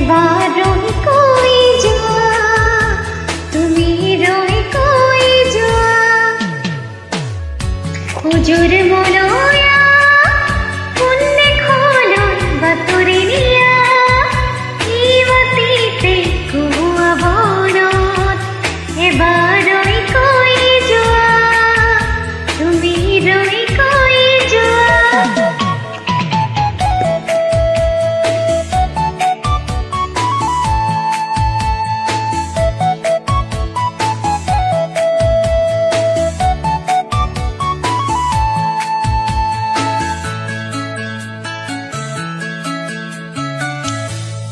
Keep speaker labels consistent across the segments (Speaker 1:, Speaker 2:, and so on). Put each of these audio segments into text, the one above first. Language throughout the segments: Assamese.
Speaker 1: এবাৰ ৰৈ কৈ যোৱা তুমি ৰৈ কৈ যোৱা হুজুৰ মলয়া কোন দেশলৈ বাতৰি নিয়া এই মাটিতে কোৱা বনত এবাৰ ৰৈ কৈ যোৱা তুমি ৰৈ কৈ যোৱা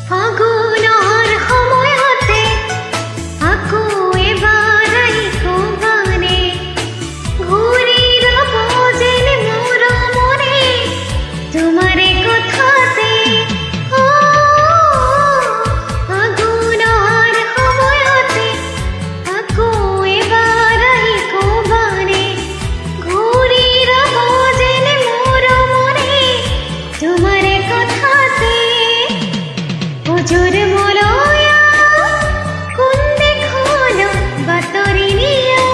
Speaker 1: ফাগুনৰ সময়তে আকৌ এবাৰ আহিবানে ঘূৰি ৰব যেন মোৰ মনে তোমাৰে কথাতে ফাগুনৰ সময়তে আকৌ এবাৰ আহিবানে ঘূৰি ৰব যেন মোৰ মনে তোমাৰে কথাতে হুজুৰ মলয়া কোন দেশলৈ বাতৰি নিয়া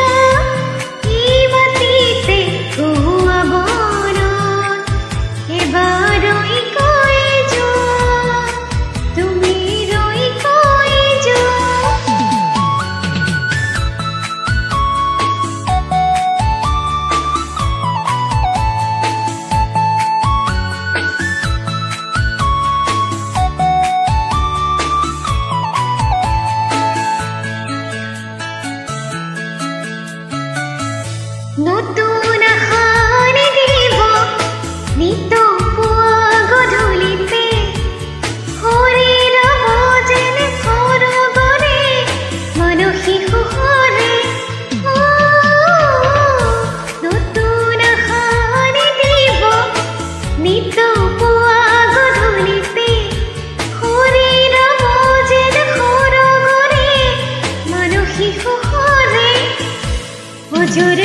Speaker 1: এই মাটিতে কোৱা বনত এবাৰ ৰৈ কৈ যোৱা তুমি ৰৈ কৈ যোৱা নতুন আশাৰে দিব নিত পুৱা গধূলিতে হৰি ৰব যেন সৰগৰে মানসী সুখৰে নতুন আশাৰে দিব নিত পুৱা গধূলিতে হৰি ৰব যেন সৰগৰে মানসী সুখৰে হুজুৰ